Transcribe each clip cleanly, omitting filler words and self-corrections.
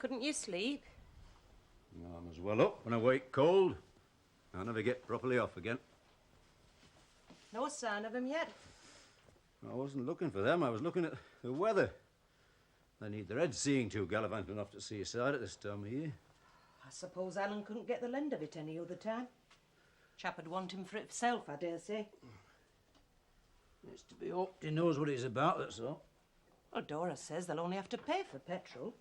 Couldn't you sleep? No, I'm as well up when I wake cold. I never get properly off again. No sign of him yet. I wasn't looking for them. I was looking at the weather. They need their heads seeing to, gallivanting off to seaside at this time of year. I suppose Alan couldn't get the lend of it any other time. Chap'd want him for it himself, I dare say. It's to be hoped he knows what he's about, that's all. Well, Dora says they'll only have to pay for petrol.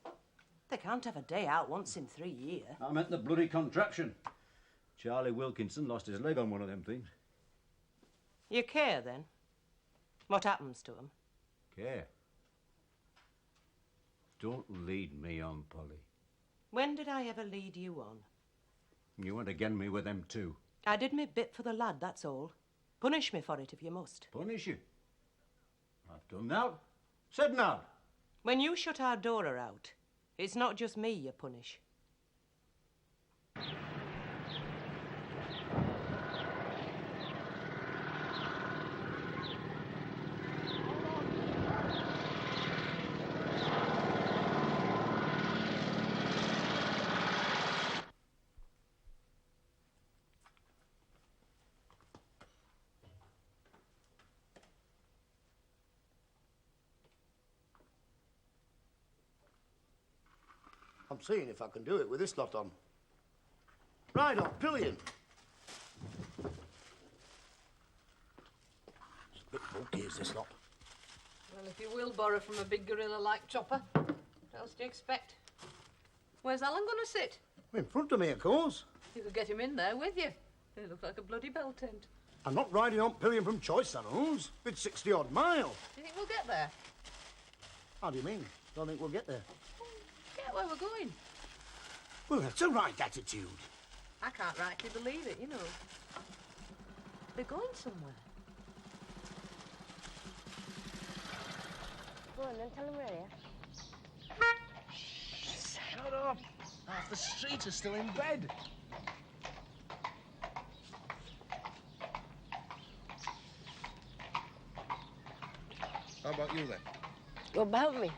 They can't have a day out once in 3 years. I meant the bloody contraption. Charlie Wilkinson lost his leg on one of them things. You care, then? What happens to him? Care? Don't lead me on, Polly. When did I ever lead you on? You went again me with them too. I did me bit for the lad, that's all. Punish me for it if you must. Punish you? I've done now. Said now. When you shut our Dora out, it's not just me you punish. I'm seeing if I can do it with this lot on. Right on, pillion. It's a bit bulky, is this lot? Well, if you will borrow from a big gorilla like Chopper, what else do you expect? Where's Alan going to sit? In front of me, of course. You could get him in there with you. They look like a bloody bell tent. I'm not riding on pillion from choice animals. It's 60-odd miles. Do you think we'll get there? How do you mean? Don't think we'll get there. Get where we're going. Well, that's a right attitude. I can't rightly believe it, you know. They're going somewhere. Go on then, tell them where you are. Shut up! Half the street are still in bed. How about you then? What about me?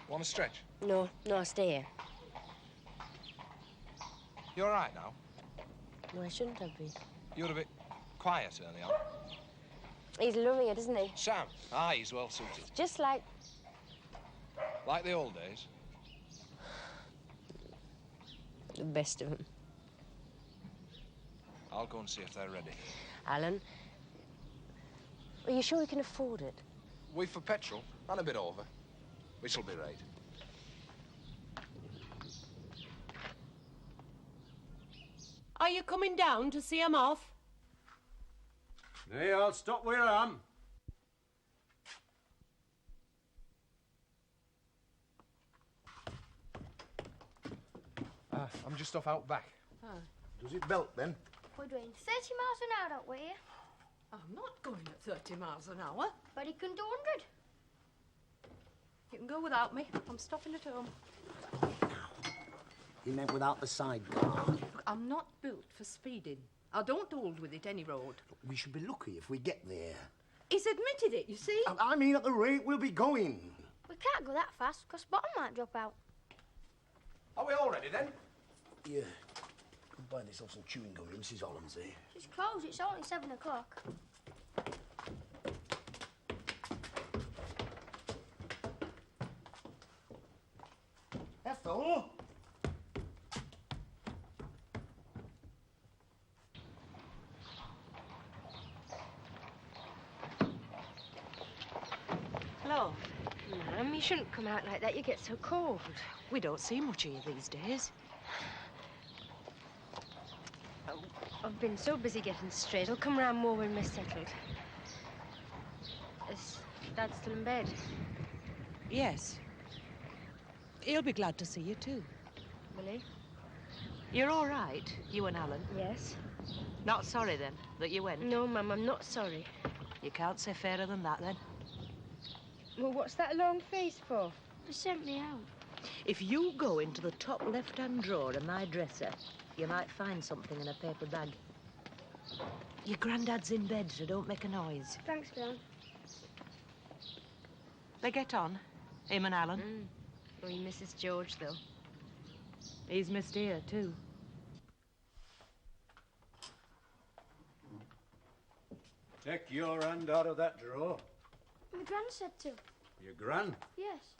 Want to stretch? No, I'll stay here. You all right now? No, I shouldn't have been. You're a bit quiet early on. He's loving it, isn't he? Sam? He's well suited. Just like... Like the old days. the best of them. I'll go and see if they're ready. Alan, are you sure we can afford it? Wait for petrol and a bit over. We shall be right. Are you coming down to see 'em off? Hey, I'll stop where I am. I'm just off out back. Oh. Does it belt then? We're doing 30 miles an hour, aren't we? I'm not going at 30 miles an hour. But he can do 100. You can go without me. I'm stopping at home. He meant without the sidecar. Look, I'm not built for speeding. I don't hold with it any road. We should be lucky if we get there. He's admitted it, you see. I mean, at the rate we'll be going. We can't go that fast, because bottom might drop out. Are we all ready then? Yeah. Go buy yourself some chewing gum in Mrs. Holland's here. Just close, it's only 7 o'clock. Ethel! Hello. Ma'am, you shouldn't come out like that. You get so cold. We don't see much of you these days. I've been so busy getting straight. I'll come round more when we're settled. Is Dad still in bed? Yes. He'll be glad to see you, too. Will he? You're all right, you and Alan? Yes. Not sorry, then, that you went? No, Mum, I'm not sorry. You can't say fairer than that, then. Well, what's that long face for? They sent me out. If you go into the top left-hand drawer of my dresser, you might find something in a paper bag. Your granddad's in bed, so don't make a noise. Thanks, Gran. They get on, him and Alan. Oh, he misses George, though. He's missed here, too. Take your hand out of that drawer. My gran said to. Your gran? Yes.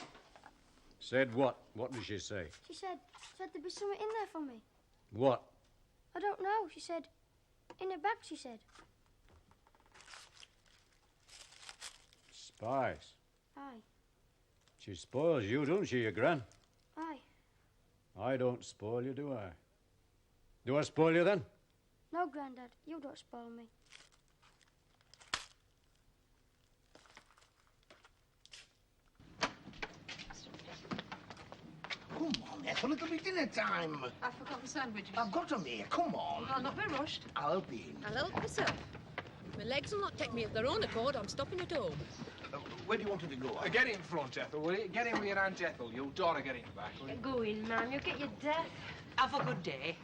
Said what? What did she say? She said there'd be something in there for me. What? I don't know. She said, in a bag, she said. Spice. Aye. She spoils you, don't she, your gran? Aye. I don't spoil you, do I? Do I spoil you then? No, Grandad, you don't spoil me. Come on, Ethel, it'll be dinner time. I've forgotten sandwiches. I've got 'em here, come on. I'll not be rushed. I'll help you in. I'll help myself. My legs will not take me of their own accord. I'm stopping at home. Where do you want her to go? Get in front, Ethel, will you? Get in with your Aunt Ethel. You'll daughter get in back, will you? Go in, ma'am. You'll get your death. Have a good day.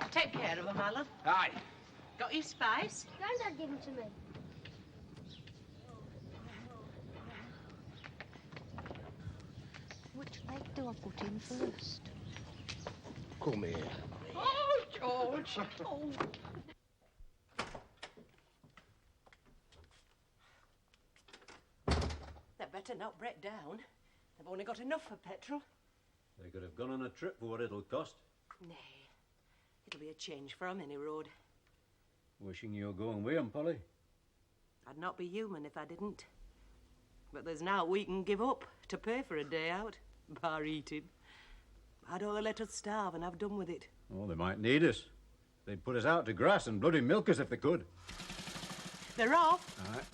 Take care of him, Alan. Aye. Got your spice? Grandad gave them to me. Which leg do I put in first? Come here. Oh, George. Oh. They'd better not break down. They've only got enough for petrol. They could have gone on a trip for what it'll cost. Nay, it'll be a change for 'em any road. Wishing you were going with 'em, Polly. I'd not be human if I didn't. But there's now we can give up to pay for a day out, bar eating. I'd ought to let us starve and have done with it. Oh, they might need us. They'd put us out to grass and bloody milk us if they could. They're off. All right.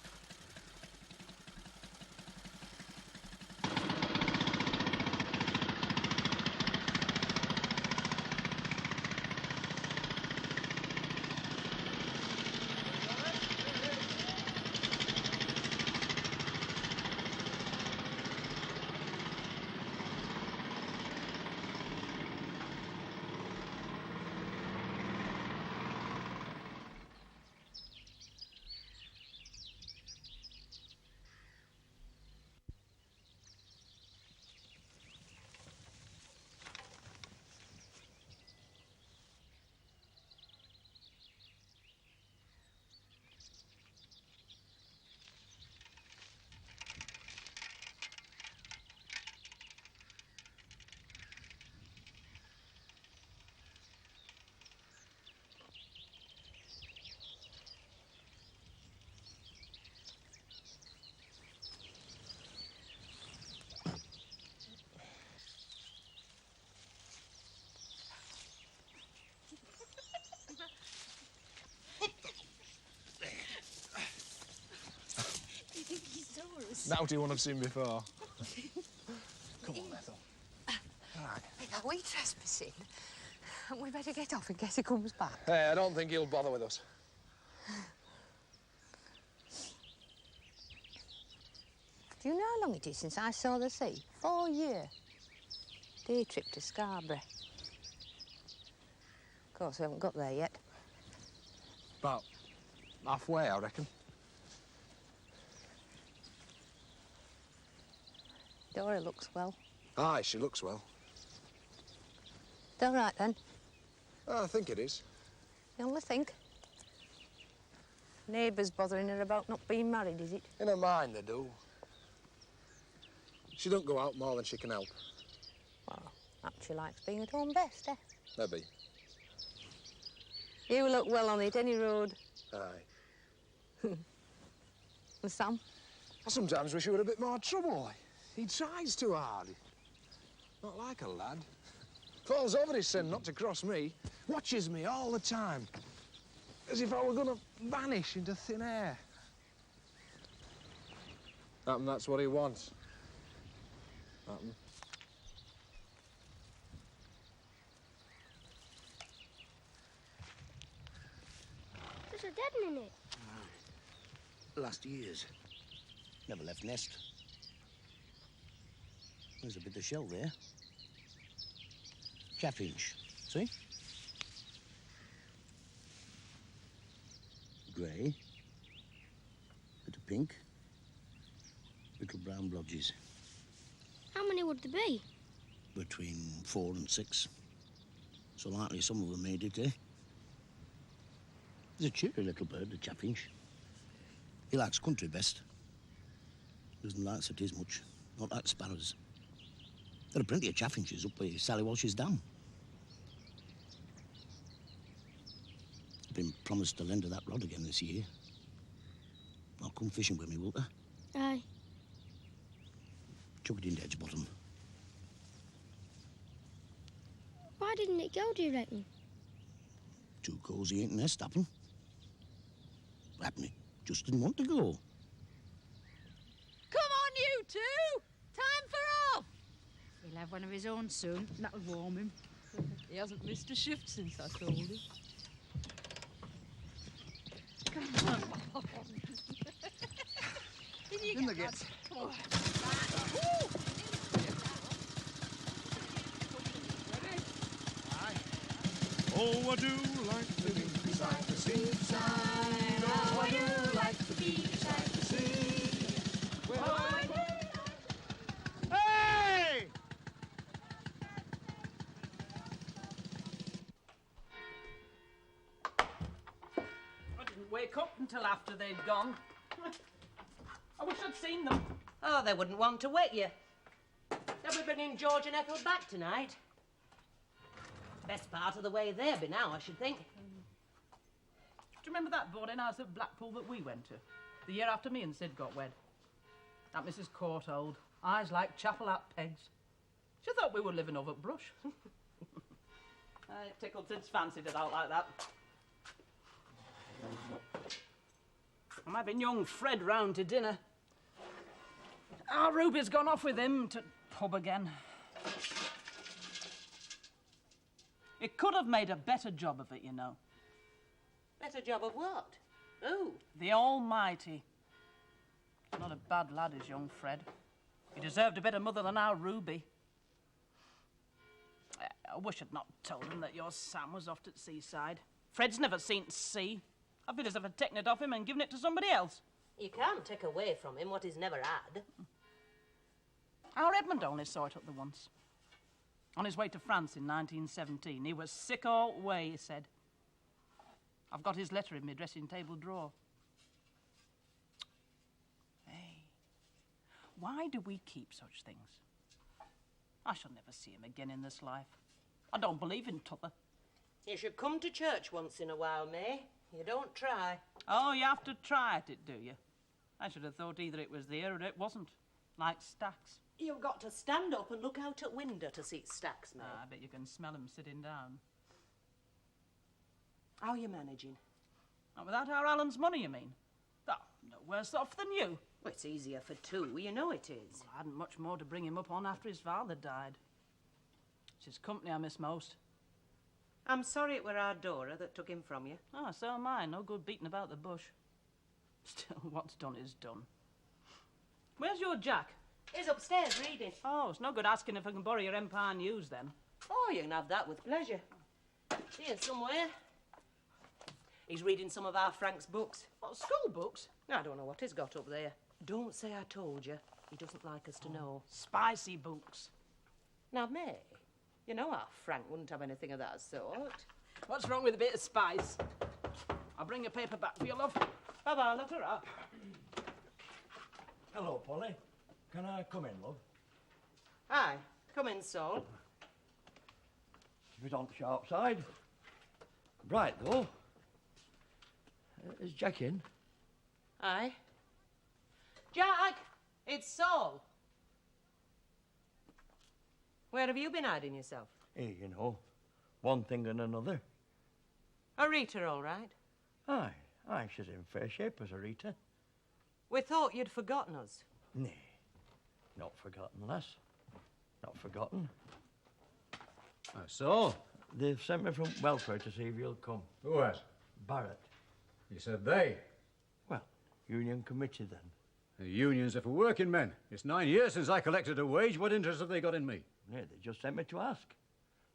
Naughty one I've seen before. Come on, Ethel. All right. Are we trespassing? We better get off in case he comes back. Hey, I don't think he'll bother with us. Do you know how long it is since I saw the sea? 4 years. Day trip to Scarborough. Of course, we haven't got there yet. About halfway, I reckon. Dora looks well. Aye, she looks well. It's all right, then. I think it is. You only think. Neighbours bothering her about not being married, is it? In her mind, they do. She don't go out more than she can help. Well, perhaps she likes being at home best, eh? Maybe. You look well on it, any road. Aye. And Sam? I sometimes wish he were a bit more trouble. He tries too hard. Not like a lad. Falls over his sin not to cross me. Watches me all the time. As if I were going to vanish into thin air. That's what he wants. There's a dead in it. Last year's. Never left nest. There's a bit of shell there. Chaffinch, see? Grey. Bit of pink. Little brown blodges. How many would there be? Between 4 and 6. So likely some of them made it, eh? He's a cheery little bird, the chaffinch. He likes country best. Doesn't like cities much. Not like sparrows. There are plenty of chaffinches up by Sally Walsh's dam. I've been promised to lend her that rod again this year. I'll come fishing with me, wilt you? Aye. Chuck it in Edge Bottom. Why didn't it go, do you reckon? Too cosy ain't nest happen. Happen, just didn't want to go. Come on, you two! Time for off! He'll have one of his own soon. That'll warm him. He hasn't missed a shift since I told him. Come on. In the gates. Come on. Oh, I do like to be beside the seaside. Oh, I do like to be beside the sea. Hey! I didn't wake up until after they'd gone. I wish I'd seen them. Oh, they wouldn't want to wake you. They'll be bringing George and Ethel back tonight. Best part of the way there by now, I should think. Do you remember that boarding house at Blackpool that we went to? The year after me and Sid got wed. That Mrs. Courtauld, eyes like chapel hat pegs. She thought we were living over at Brush. It tickled Sid's fancy to out like that. I'm having young Fred round to dinner. Our Ruby's gone off with him to pub again. It could have made a better job of it, you know. Better job of what? Who? The Almighty. Not a bad lad is young Fred. He deserved a better mother than our Ruby. I wish I'd not told him that your Sam was off at seaside. Fred's never seen t' sea. I feel as if I'd taken it off him and given it to somebody else. You can't take away from him what he's never had. Our Edmund only saw it up the once. On his way to France in 1917. He was sick all way, he said. I've got his letter in my dressing table drawer. Hey, why do we keep such things? I shall never see him again in this life. I don't believe in t'other. You should come to church once in a while, May. You don't try. Oh, you have to try at it, do you? I should have thought either it was there or it wasn't. Like stacks. You've got to stand up and look out at window to see stacks, May. I bet you can smell 'em sitting down. How are you managing? Not without our Alan's money, you mean? Oh, no worse off than you. Well, it's easier for two, you know it is. Well, I hadn't much more to bring him up on after his father died. It's his company I miss most. I'm sorry it were our Dora that took him from you. Oh, so am I. No good beating about the bush. Still, what's done is done. Where's your Jack? He's upstairs reading. Oh, it's no good asking if I can borrow your Empire News, then. Oh, you can have that with pleasure. Here somewhere. He's reading some of our Frank's books. What, school books? I don't know what he's got up there. Don't say I told you. He doesn't like us to know. Spicy books. Now, May, you know our Frank wouldn't have anything of that sort. What's wrong with a bit of spice? I'll bring a paper back for you, love. Bye-bye, look her up. Hello, Polly. Can I come in, love? Aye, come in, Sol. It's a bit on the sharp side. Bright, though. Is Jack in? Aye. Jack, it's Sol. Where have you been hiding yourself? Here, you know. One thing and another. Are Rita all right? Aye, she's in fair shape as a Rita. We thought you'd forgotten us. Nay, not forgotten, lass. Not forgotten. So? They've sent me from welfare to see if you'll come. Who has? Barrett. You said they. Well, union committee then. The unions are for working men. It's 9 years since I collected a wage. What interest have they got in me? Yeah, they just sent me to ask.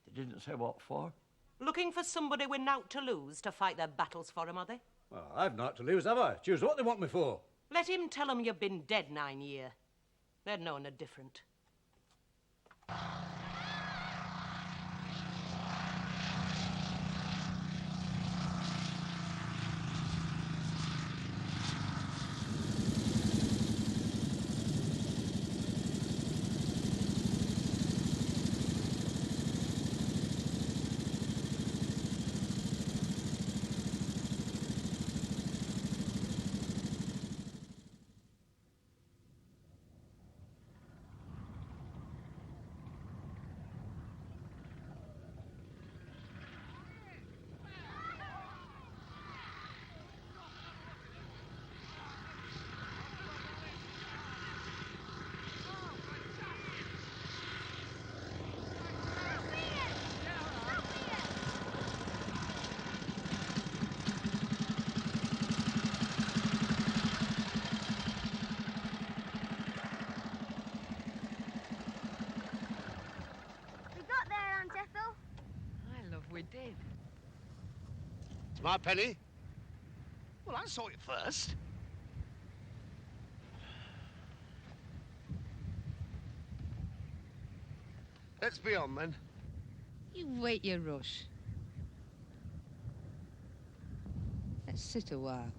They didn't say what for. Looking for somebody with naught to lose to fight their battles for 'em, are they? Well, I've naught to lose, have I? Choose what they want me for. Let him tell 'em you've been dead 9 year. They'd know no different. It's my penny. Well, I saw it first. Let's be on, then. You wait your rush. Let's sit a while.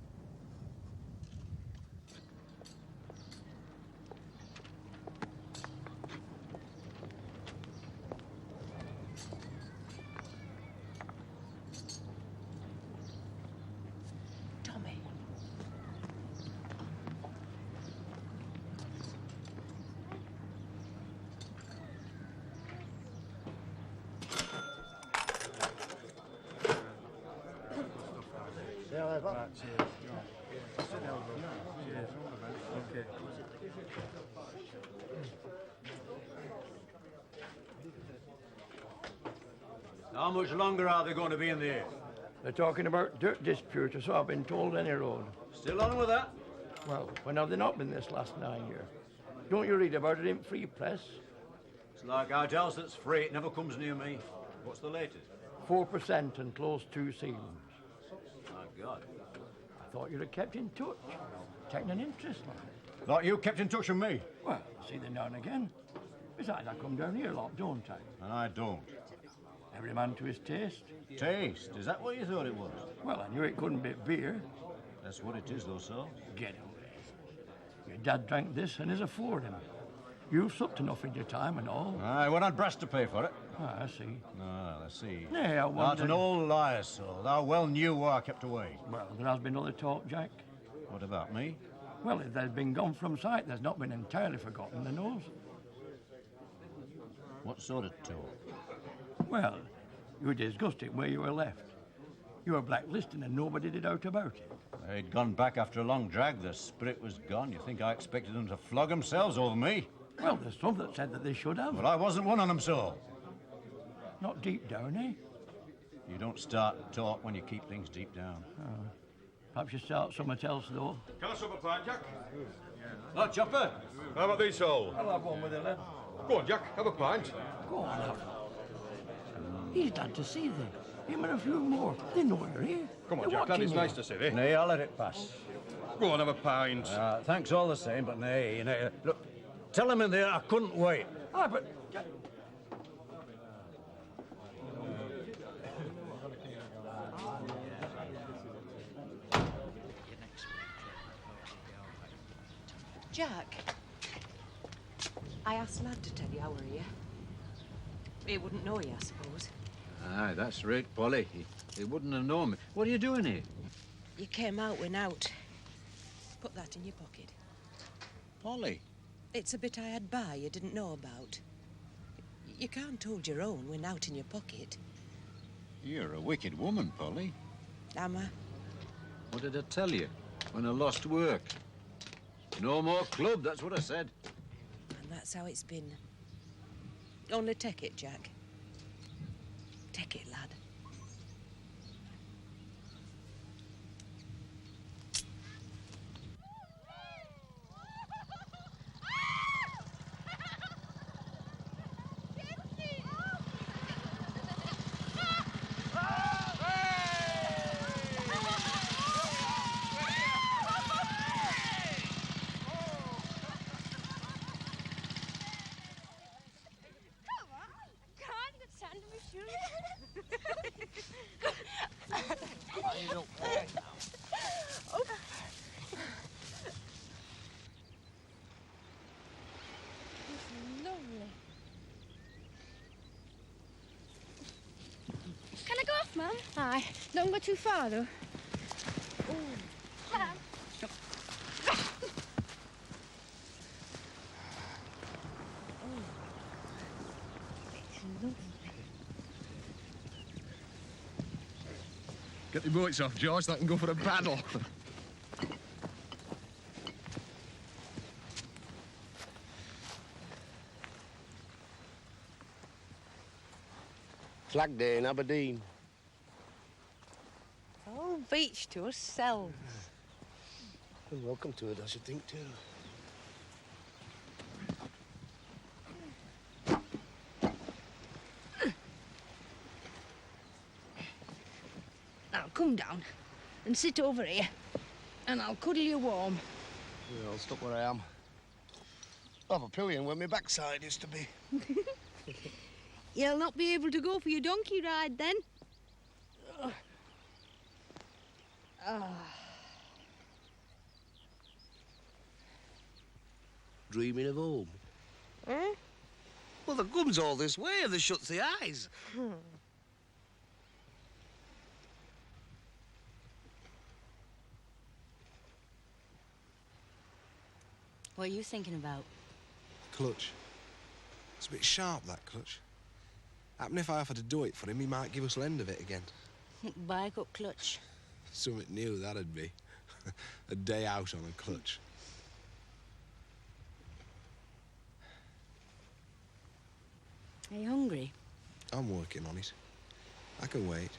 Tommy. See how they've got. How much longer are they going to be in the air? They're talking about dirt dispute, or so I've been told any road. Still on with that? Well, when have they not been this last 9 years? Don't you read about it in Free Press? It's like out else that's free, it never comes near me. What's the latest? 4% and close 2 ceilings. My God. I thought you'd have kept in touch, taken an interest like. Thought you kept in touch with me. Well, I see them now and again. Besides, I come down here a lot, don't I? And I don't. Every man to his taste. Taste? Is that what you thought it was? Well, I knew it couldn't be beer. That's what it is, though, sir. Get away. Your dad drank this and is afford him. You've supped enough in your time and all. Aye, we're not brass to pay for it. Ah, I see. Ah, I see. Yeah, I Thou'rt wondered. an old liar, sir. Thou well knew why I kept away. Well, there has been other talk, Jack. What about me? Well, if there's been gone from sight, there's not been entirely forgotten the nose. What sort of talk? Well, you discussed it where you were left. You were blacklisted and nobody did out about it. They'd gone back after a long drag. The spirit was gone. You think I expected them to flog themselves over me? Well, there's some that said that they should have. Well, I wasn't one of them, sir. Not deep down, eh? You don't start talk when you keep things deep down. Oh. Perhaps you start somewhere else, though. Can I sup a pint, Jack? Oh, Chopper. How about these all? I'll have one with you, lad. Go on, Jack, have a pint. Go on, have He's glad to see thee. Him and a few more. They know you're here. Come on, They're Jack, lad, it's watching nice to see thee. Nay, I'll let it pass. Go on, have a pint. Thanks all the same, but nay, nay. Look, tell them in there I couldn't wait. Ah, but... Jack, I asked Lad to tell you how we're here. He wouldn't know you, I suppose. Aye, that's right, Polly. He wouldn't have known me. What are you doing here? You came out when out. Put that in your pocket. Polly? It's a bit I had by you didn't know about. You can't hold your own when out in your pocket. You're a wicked woman, Polly. Am I? What did I tell you when I lost work? No more club, that's what I said. And that's how it's been. Only take it, Jack. Take it, lad. Can I go off, Mum? Aye. Don't go too far, though. Dad. Get the boots off, George, so I can go for a paddle. Flag Day in Aberdeen. Whole beach to ourselves. You're welcome to it, I should think, too. Now, come down and sit over here, and I'll cuddle you warm. Yeah, I'll stop where I am. I'll have a pillion where my backside is to be. You'll not be able to go for your donkey ride then. Dreaming of home? Eh? Well, the gum's all this way, and they shuts the eyes. What are you thinking about? Clutch. It's a bit sharp, that clutch. Happen if I offer to do it for him, he might give us the end of it again. Bike up clutch. Something new, that'd be. A day out on a clutch. Are you hungry? I'm working on it. I can wait.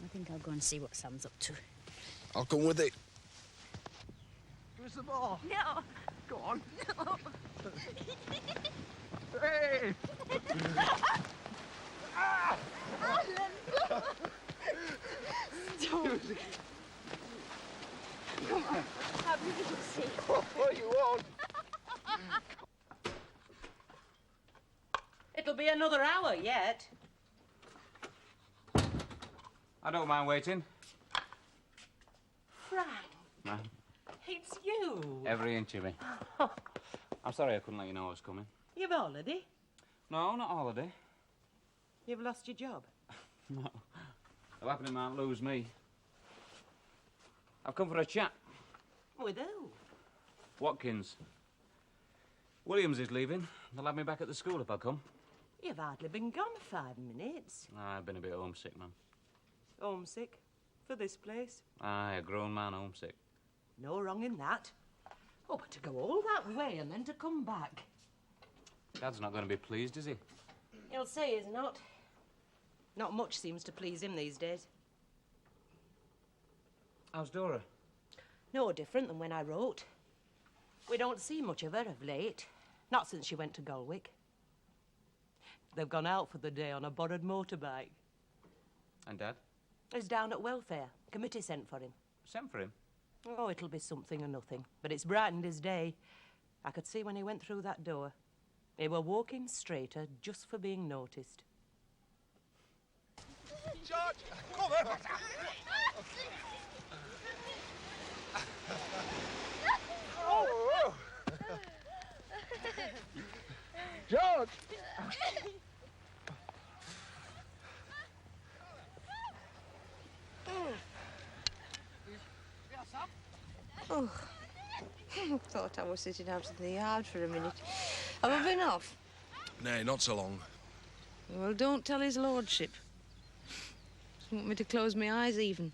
I think I'll go and see what Sam's up to. I'll come with it. Give us the ball. No. Go on. Hey! Don't. Come on. Have you little seat? Oh, you won't. It'll be another hour yet. I don't mind waiting. Frank, Ma'am, it's you. every inch of me. I'm sorry I couldn't let you know I was coming. You've holiday? No, not holiday. You've lost your job? No. The happening might lose me. I've come for a chat. With who? Watkins. Williams is leaving. They'll have me back at the school if I come. You've hardly been gone 5 minutes. I've been a bit homesick, man. Homesick? For this place? Aye, a grown man homesick. No wrong in that. Oh, but to go all that way and then to come back. Dad's not going to be pleased, is he? He'll say he's not. Not much seems to please him these days. How's Dora? No different than when I wrote. We don't see much of her of late. Not since she went to Galwick. They've gone out for the day on a borrowed motorbike. And Dad? He's down at welfare. Committee sent for him. Sent for him? Oh, it'll be something or nothing. But it's brightened his day. I could see when he went through that door. He were walking straighter just for being noticed. George, come on. Oh. George! Oh, thought I was sitting out in the yard for a minute. Have I been off? Nay, not so long. Well, don't tell his lordship. Doesn't want me to close my eyes even.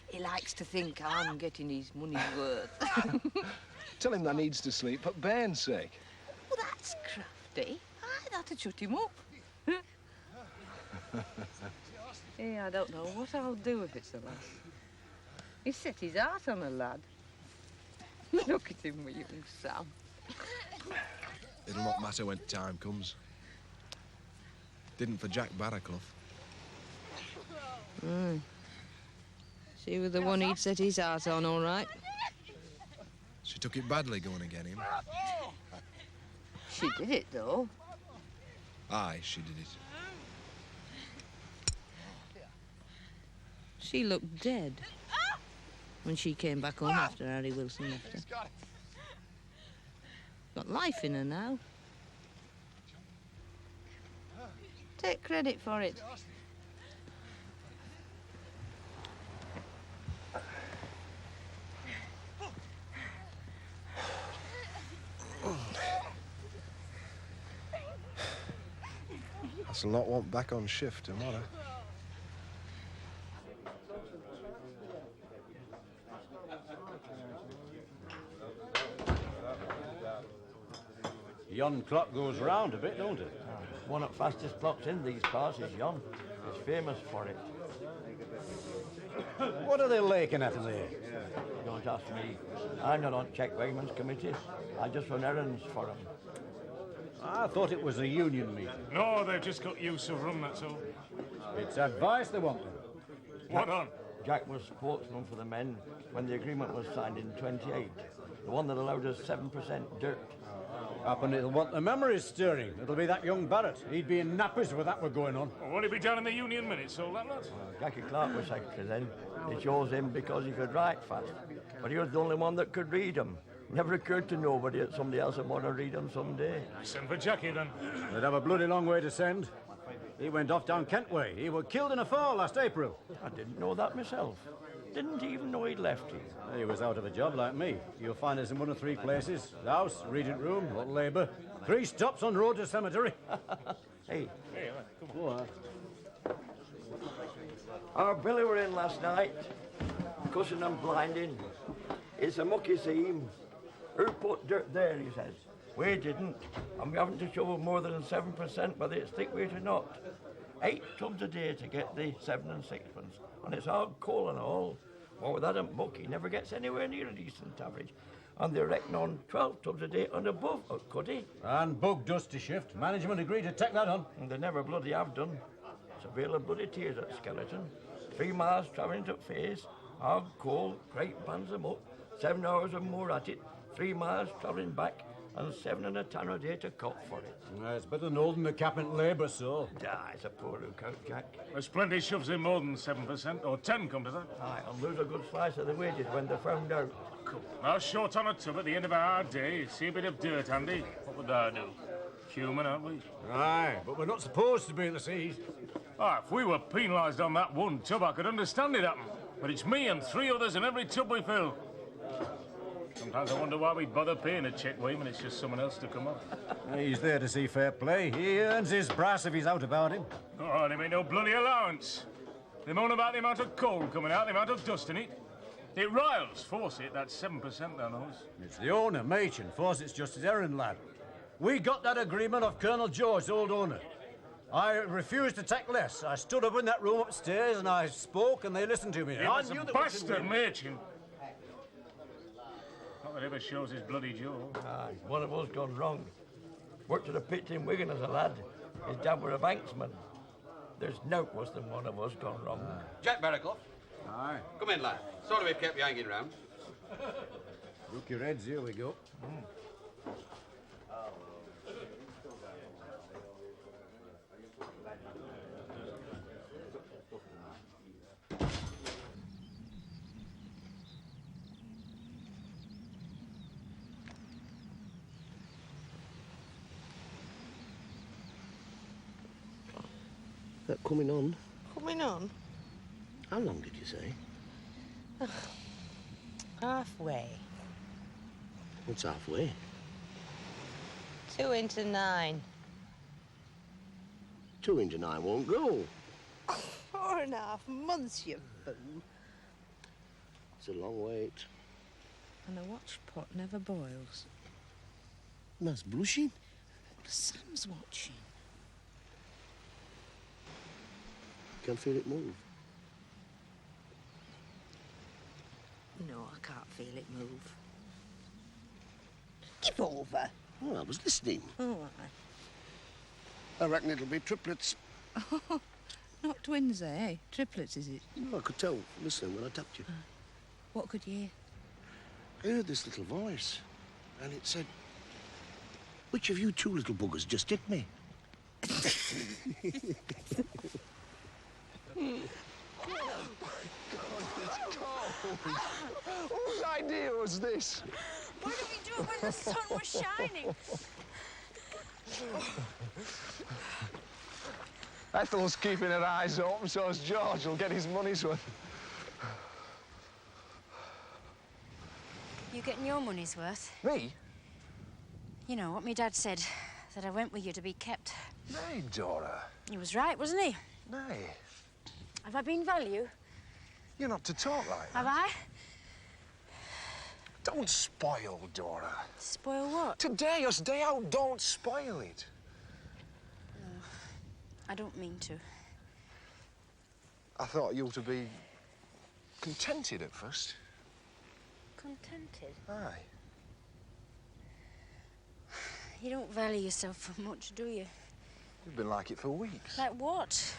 He likes to think I'm getting his money's worth. Tell him that needs to sleep for Bairn's sake. Well, that's crafty. Aye, that'd shut him up. Yeah, I don't know what I'll do if it's a lass. He's set his heart on a lad. Look at him with young Sam. It'll not matter when time comes. Didn't for Jack Barraclough. She was the one he'd set his heart on, all right. She took it badly going to get him. She did it, though. Aye, she did it. She looked dead when she came back home after Harry Wilson left her. Got life in her now. Take credit for it. That's a lot want back on shift tomorrow. Yon clock goes round a bit, don't it? One of the fastest clocks in these parts is Yon. It's famous for it. What are they laking at in there? Don't ask me. I'm not on Check Wegman's committee. I just run errands for them. I thought it was a union meeting. No, they've just got use of rum, that's all. It's advice they want. What on? Jack was spokesman for the men when the agreement was signed in 28. The one that allowed us 7% dirt. Happen it'll want the memories stirring. It'll be that young Barrett. He'd be in nappers with that were going on. Well, won't he be down in the union minutes, all that lot? Jackie Clark was secretary then. They chose him because he could write fast. But he was the only one that could read them. Never occurred to nobody that somebody else would want to read them someday. Send for Jackie, then. They'd have a bloody long way to send. He went off down Kent way. He was killed in a fall last April. I didn't know that myself. Didn't even know he'd left here. He was out of a job like me. You'll find us in one of three places. The house, Regent Room, or Labour. 3 stops on road to cemetery. Hey. Hey, come on. Our Billy were in last night, cussing and blinding. It's a mucky seam. Who put dirt there, he says. We didn't, and we haven't to show more than 7% whether it's thick weight or not. 8 tubs a day to get the 7 and 6 pence, and it's hard coal and all. Well, with that and muck, he never gets anywhere near a decent average. And they reckon on 12 tubs a day and above, could he? And bug dust to shift. Management agreed to take that on. And they never bloody have done. It's a veil of bloody tears at Skeleton. 3 miles travelling to face, hard coal, great bands of muck, 7 hours or more at it, 3 miles travelling back, and 7 and a ton a day to cop for it. It's better than holding the cap in labour, so. Ah, it's a poor lookout, Jack. There's plenty shoves in more than 7%, or 10 come to that. Aye, and lose a good slice of the wages when they're found out. Now, short on a tub at the end of a hard day, see a bit of dirt handy, what would I do? Human, aren't we? Aye, but we're not supposed to be in the seas. Ah, if we were penalised on that one tub, I could understand it happen. But it's me and 3 others in every tub we fill. Sometimes I wonder why we bother paying a check way when it's just someone else to come off. He's there to see fair play. He earns his brass if he's out about him. Oh, there ain't no bloody allowance. They moan about the amount of coal coming out, the amount of dust in it. It riles Fawcett, that's 7% thou knows. It's the owner, Machin. Fawcett's just his errand lad. We got that agreement off Colonel George, the old owner. I refused to take less. I stood up in that room upstairs and I spoke and they listened to me. He was a bastard, Machin. Not that ever shows his bloody jaw. Aye, one of us gone wrong. Worked at a pit in Wigan as a lad. His dad were a banksman. There's nought worse than one of us gone wrong. Jack Barraclough. Aye. Come in, lad. Sorry we've kept you hanging round. Look your heads, here we go. That coming on? Coming on? How long did you say? Halfway. What's halfway? 2 into 9. 2 into 9 won't go. 4.5 months, you fool. It's a long wait. And a watch pot never boils. And that's blushing. The sun's watching. Can't feel it move. No, I can't feel it move. Give over. Oh, I was listening. Oh, I reckon it'll be triplets. not twins, eh? Triplets, is it? No, I could tell. Listen, when I tapped you. What could you hear? I heard this little voice, and it said, "Which of you 2 little buggers just hit me?" Whose idea was this? Why did we do it when the sun was shining? Ethel's keeping her eyes open, so's George will get his money's worth. You getting your money's worth? Me? You know what my dad said, that I went with you to be kept. Nay, Dora. He was right, wasn't he? Nay. Have I been value? You're not to talk like that. Have I? Don't spoil, Dora. Spoil what? Today, us day out, don't spoil it. No, I don't mean to. I thought you were to be contented at first. Contented? Aye. You don't value yourself for much, do you? You've been like it for weeks. Like what?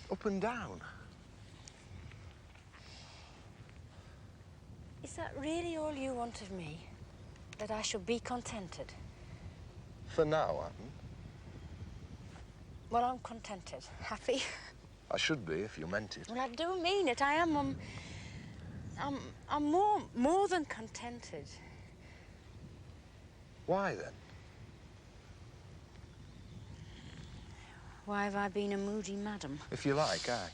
Up and down. Is that really all you want of me? That I shall be contented? For now, Anne. Well, I'm contented. Happy? I should be if you meant it. Well, I do mean it. I am. I'm more than contented. Why, then? Why have I been a moody madam? If you like, aye.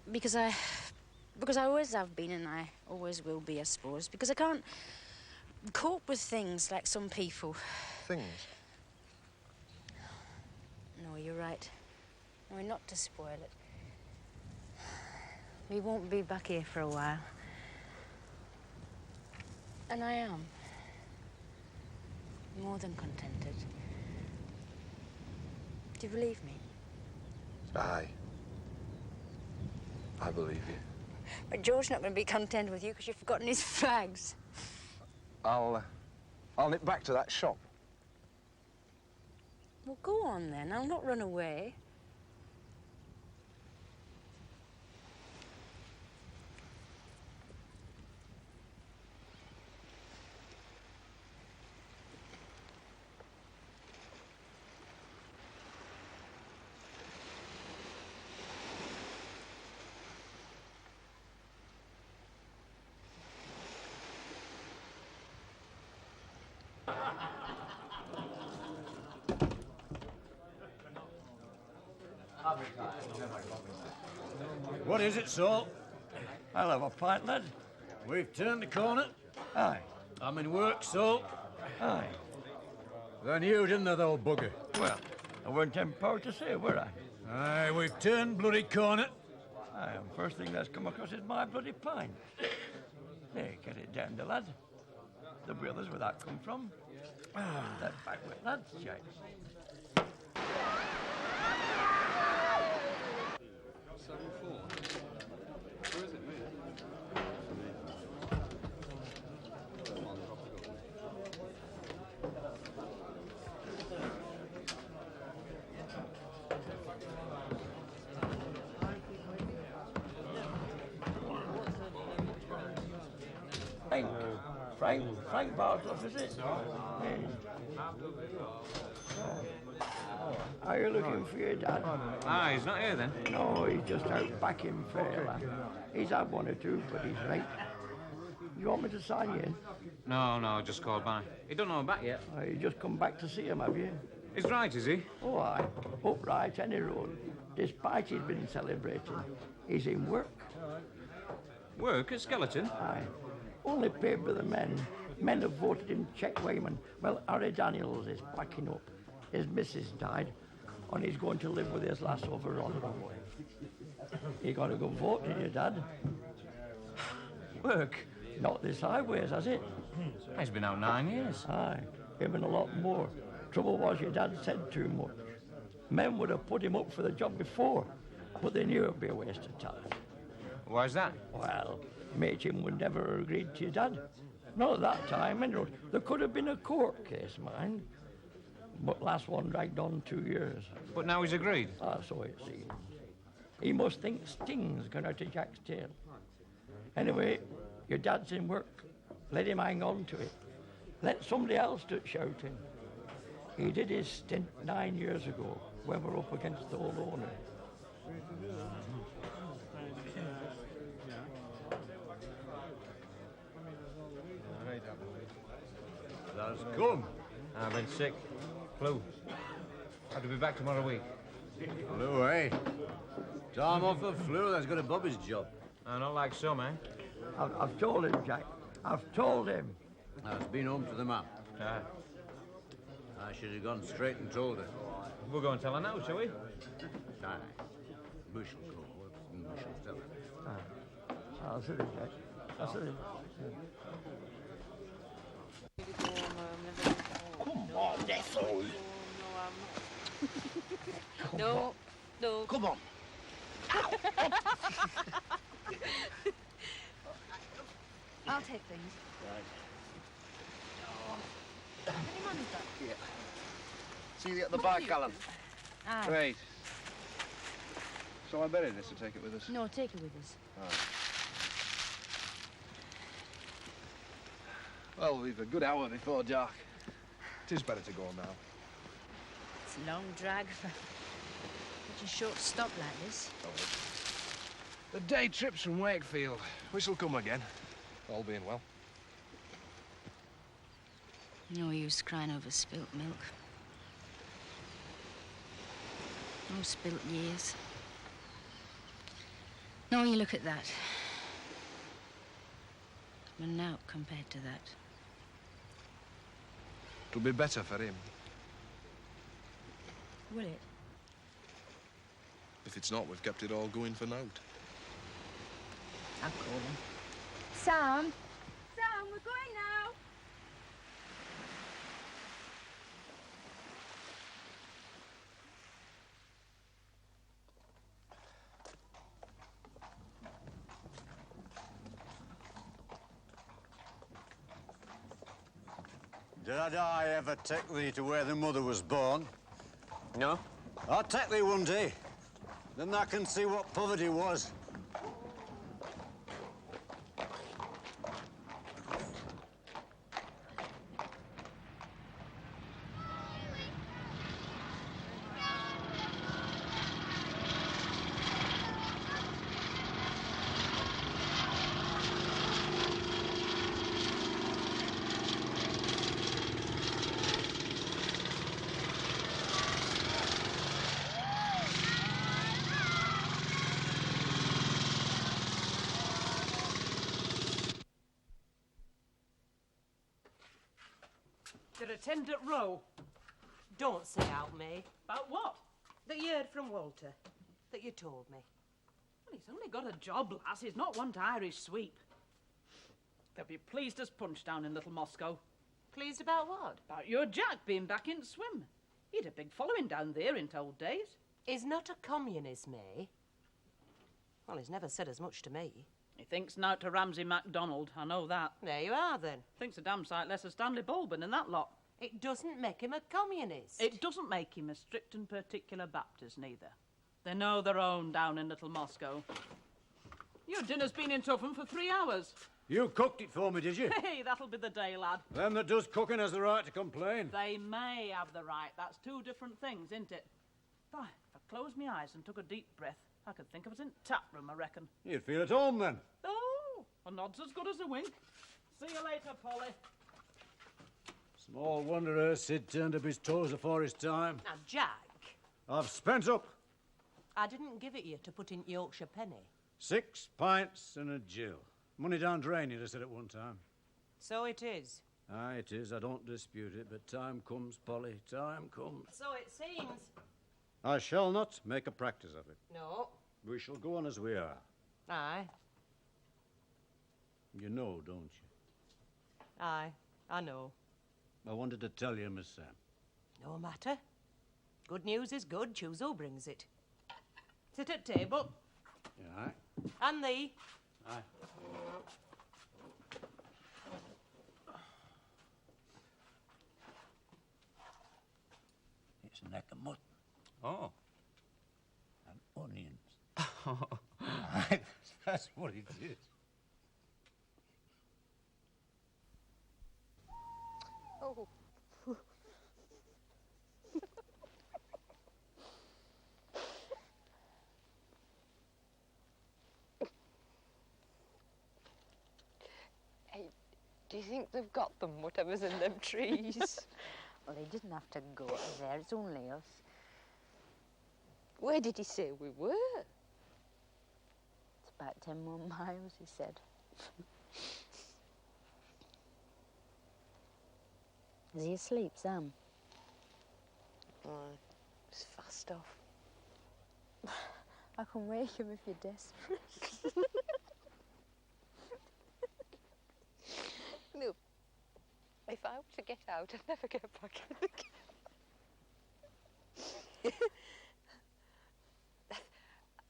Because I always have been and I always will be, I suppose. Because I can't cope with things like some people. Things? No, you're right. No, not to spoil it. We won't be back here for a while. And I am. More than contented. Do you believe me? Aye. I believe you. But George's not going to be content with you because you've forgotten his flags. I'll nip back to that shop. Well, go on then. I'll not run away. What is it, Saul? I'll have a pint, lad. We've turned the corner. Aye. I'm in work, Saul. Aye. Then you didn't, the old bugger. Well, I weren't empowered to say, were I? Aye, we've turned bloody corner. Aye, and first thing that's come across is my bloody pint. Hey, get it down, the lad. The brothers where that come from. That backward lads, Jack. Where is it, mate? Frank Bartlett, is it? Hey. Are you looking for your dad? Ah, he's not here then? No, he's just out back in Fairland. He's had one or two, but he's late. You want me to sign you in? No, just called by. He don't know him back yet. You just come back to see him, have you? He's right, is he? Oh, aye. Upright, any road. Despite he's been celebrating, he's in work. Work at Skeleton? Aye. Only paid by the men. Men have voted him check weighman. Well, Harry Daniels is packing up. His missus died, and he's going to live with his lass over on. He got a good vote, did your dad? Work? Not this highways, has it? He's been out 9 years. Aye, even a lot more. Trouble was your dad said too much. Men would have put him up for the job before, but they knew it'd be a waste of time. Why's that? Well, Machin would never have agreed to your dad. Not at that time, anyway. There could have been a court case, mind. But last one dragged on 2 years. But now he's agreed? So it seems. He must think Sting's gone out of Jack's tail. Anyway, your dad's in work. Let him hang on to it. Let somebody else do it shouting. He did his stint 9 years ago when we're up against the old owner. That's come. I've been sick. Flu. Have to be back tomorrow week. Flu, eh? Time off the flu, that's got a Bobby's job. Not like some, eh? I've told him, Jack. I've told him. I've been home to the map. Aye. I should have gone straight and told her. We'll go and tell her now, shall we? Aye. We shall go, and we shall tell her. I'll see him, Jack. I'll see him. Come on, Ethel. No. Come on. I'll take things. Right. See you at the bar, Callum. Aye. Great. So I bury this to take it with us? No, take it with us. Aye. Well, we've a good hour before dark. It is better to go now. It's a long drag for such a short stop like this. The day trips from Wakefield. We shall come again, all being well. No use crying over spilt milk. No spilt years. No, you look at that. We're now compared to that. It'll be better for him. Will it? If it's not, we've kept it all going for naught. I'll call him. Sam? Sam, we're going now. Did I ever take thee to where the mother was born? No? I'll take thee one day. Then I can see what poverty was. Did attendant row? Don't say out, May. About what? That you heard from Walter. That you told me. Well, he's only got a job, lass. He's not one to Irish sweep. They'll be pleased as punch down in Little Moscow. Pleased about what? About your Jack being back in swim. He'd a big following down there in old days. He's not a communist, May. Well, he's never said as much to me. He thinks now to Ramsay MacDonald, I know that. There you are, then. Thinks a damn sight less of Stanley Bulben and that lot. It doesn't make him a communist. It doesn't make him a strict and particular Baptist, neither. They know their own down in Little Moscow. Your dinner's been in Tuffham for 3 hours. You cooked it for me, did you? Hey, that'll be the day, lad. Them that does cooking has the right to complain. They may have the right. That's two different things, isn't it? If I closed my eyes and took a deep breath, I could think of us in tap room, I reckon. You'd feel at home, then. Oh, a nod's as good as a wink. See you later, Polly. Small wonder Sid turned up his toes afore his time. Now, Jack. I've spent up I didn't give it you to put in Yorkshire penny. 6 pints and a gill. Money down drain, you'd have said at one time. So it is. Aye, it is. I don't dispute it, but time comes, Polly, time comes. So it seems. I shall not make a practice of it. No. We shall go on as we are. Aye. You know, don't you? Aye, I know. I wanted to tell you, Miss Sam. No matter. Good news is good, choose who brings it. Sit at table. Yeah, aye. And thee. Aye. It's a neck of mutton. Oh. And onions. Aye, that's what it is. Oh. Hey, do you think they've got them, whatever's in them trees? Well, he didn't have to go to there. It's only us. Where did he say we were? It's about 10 more miles, he said. Is he asleep, Sam? Oh, he's fast off. I can wake him if you're desperate. No. If I were to get out, I'd never get back in again.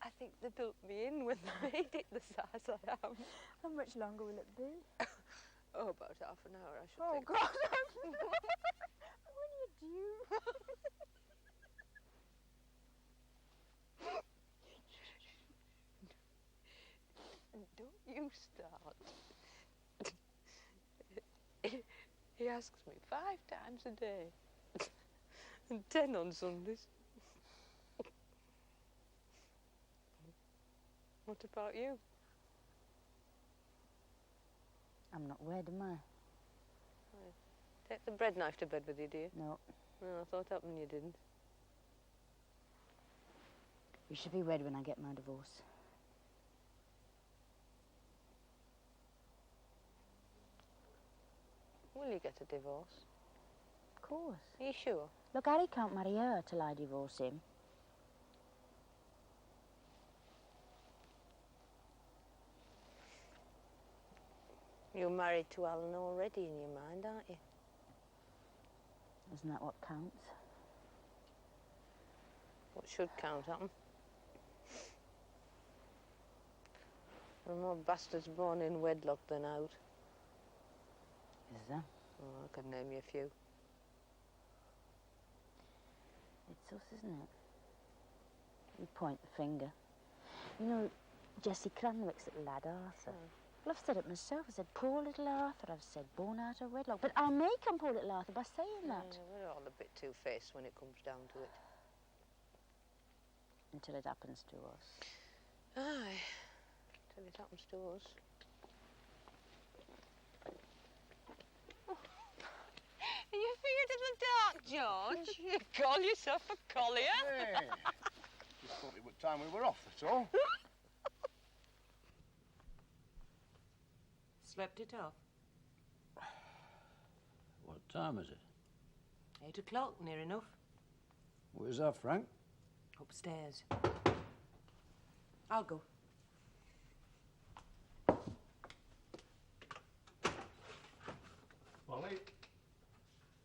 I think they built me in when they made it the size I am. How much longer will it be? Oh, about half an hour, I should Oh, think. God. When are you due? you start. He asks me 5 times a day. And 10 on Sundays. What about you? I'm not wed, am I? Take the bread knife to bed with you, do you? No. No, I thought that when you didn't. We should be wed when I get my divorce. Will you get a divorce? Of course. Are you sure? Look, Harry can't marry her till I divorce him. You're married to Alan already in your mind, aren't you? Isn't that what counts? What should count, Alan? There are more bastards born in wedlock than out. Is there? Oh, I could name you a few. It's us, isn't it? You point the finger. You know, Jessie Cranwick's little lad, Arthur. Well, I've said it myself. I said, poor little Arthur. I've said, born out of wedlock. But I'll make him poor little Arthur by saying that. Yeah, we're all a bit two-faced when it comes down to it. Until it happens to us. Aye, till it happens to us. Are you feared of the dark, George? You call yourself a collier? Hey, just thought it was time we were off, that's all. Slept it off. What time is it? 8 o'clock, near enough. Where's that, Frank? Upstairs. I'll go. Polly?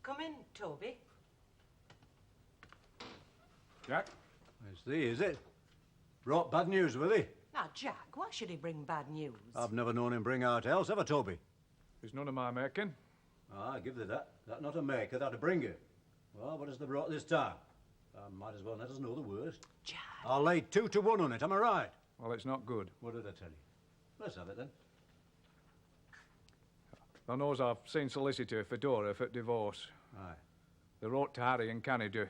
Come in, Toby. Jack? It's thee, is it? Brought bad news, will he? Now, Jack, why should he bring bad news? I've never known him bring out else, ever, Toby? It's none of my making. Ah, give thee that. That not a maker, that a bringer. Well, what has they brought this time? Might as well let us know the worst. Jack. I'll lay 2 to 1 on it, am I right? Well, it's not good. What did I tell you? Let's have it then. I knows I've seen solicitor for Dora for divorce. Aye. They wrote to Harry in Canada.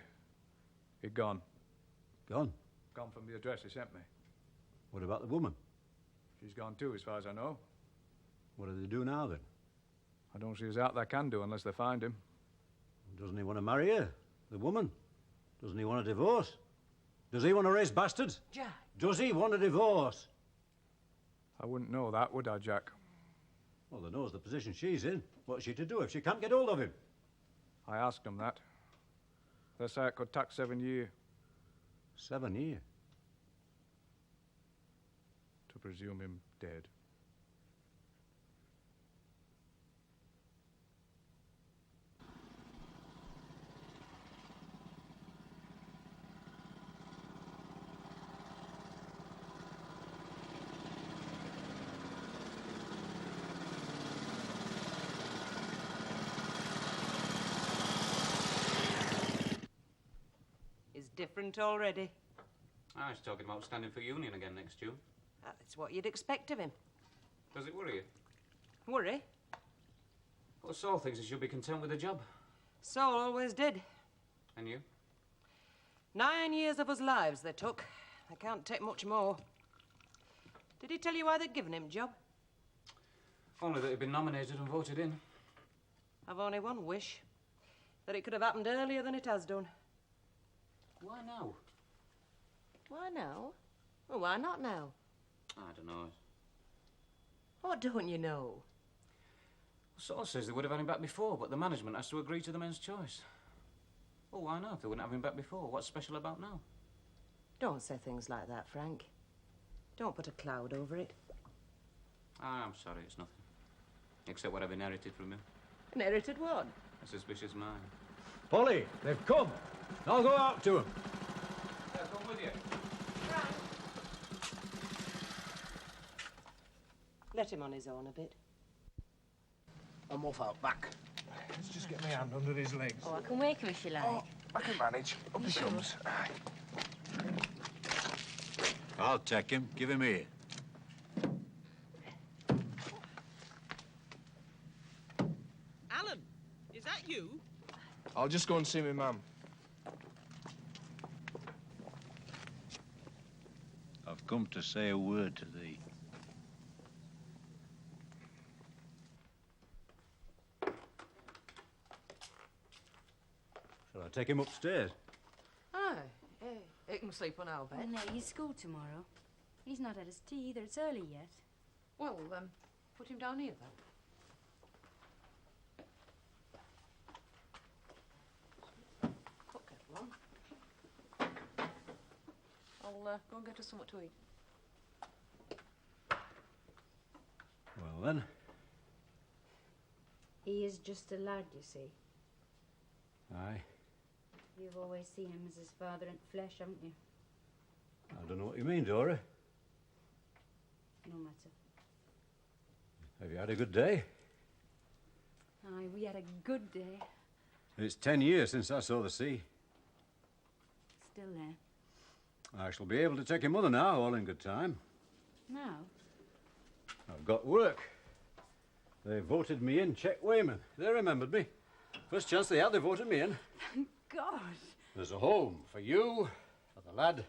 He'd gone. Gone? Gone from the address he sent me. What about the woman? She's gone too, as far as I know. What do they do now, then? I don't see as out they can do unless they find him. Doesn't he want to marry her? The woman? Doesn't he want a divorce? Does he want to raise bastards? Jack. Does he want a divorce? I wouldn't know that, would I, Jack? Well, they knows the position she's in. What's she to do if she can't get hold of him? I asked them that. They say it could take 7 years. 7 years? To presume him dead. He's different already. I was talking about standing for union again next June. That's what you'd expect of him. Does it worry you? Worry? Well, Saul thinks he should be content with the job. Saul always did. And you? 9 years of his lives they took. They can't take much more. Did he tell you why they'd given him job? Only that he'd been nominated and voted in. I've only one wish. That it could have happened earlier than it has done. Why now? Why now? Well, why not now? I don't know. What don't you know? Saul says they would have had him back before, but the management has to agree to the men's choice. Well, why not? If they wouldn't have him back before, what's special about now? Don't say things like that, Frank. Don't put a cloud over it. I'm sorry, it's nothing. Except what I've inherited from him. Inherited what? A suspicious mind. Polly, they've come. I'll go out to them. Yeah, come with you. Let him on his own a bit. I'm off out back. Let's just get my hand under his legs. Oh, I can wake him if you like. Oh, I can manage. Up he comes. I'll take him. Give him here. is that you? I'll just go and see my mum. I've come to say a word to thee. Shall I take him upstairs? Aye, he can sleep on our bed. Well, no, he's school tomorrow. He's not had his tea either. It's early yet. Well, put him down here, then. Put kettle on. I'll go and get us something to eat. Well, then. He is just a lad, you see. Aye. You've always seen him as his father in flesh, haven't you? I don't know what you mean, Dora. No matter. Have you had a good day? Aye, we had a good day. It's 10 years since I saw the sea. Still there. I shall be able to take your mother now, all in good time. Now? I've got work. They voted me in check weighman. They remembered me. First chance they had, they voted me in. Thank God. There's a home for you, for the lad,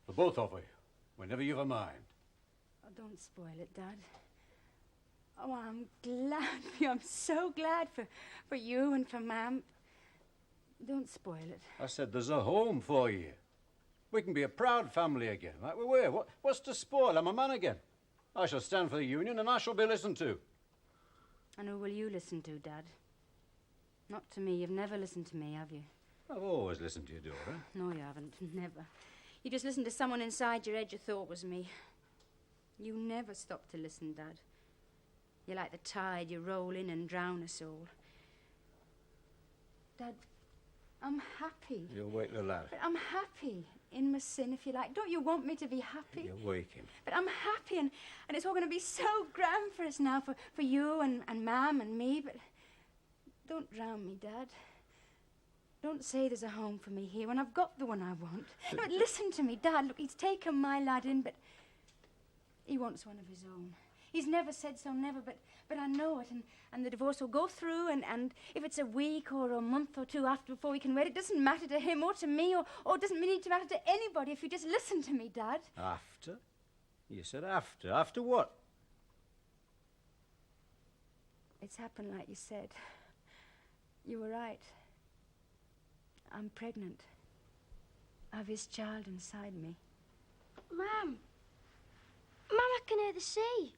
for both of you, whenever you've a mind. Oh, don't spoil it, Dad. Oh, I'm glad for you. I'm so glad for you and for Mam. Don't spoil it. I said there's a home for you. We can be a proud family again, like we were. What's to spoil? I'm a man again. I shall stand for the union and I shall be listened to. And who will you listen to, Dad? Not to me. You've never listened to me, have you? I've always listened to you, Dora. No, you haven't. Never. You just listened to someone inside your head you thought was me. You never stopped to listen, Dad. You're like the tide. You roll in and drown us all. Dad, I'm happy. You'll wake the lad. But I'm happy in my sin, if you like. Don't you want me to be happy? You'll wake him. But I'm happy, and it's all going to be so grand for us now, for you and Mam and me. But don't drown me, Dad. Don't say there's a home for me here when I've got the one I want. But listen to me, Dad. Look, he's taken my lad in, but he wants one of his own. He's never said so, never, but I know it, and the divorce will go through, and if it's a week or a month or two after before we can wed, it doesn't matter to him or to me, or it doesn't need to matter to anybody if you just listen to me, Dad. After? You said after. After what? It's happened like you said. You were right. I'm pregnant. I've his child inside me. Mum! Mum, I can hear the sea.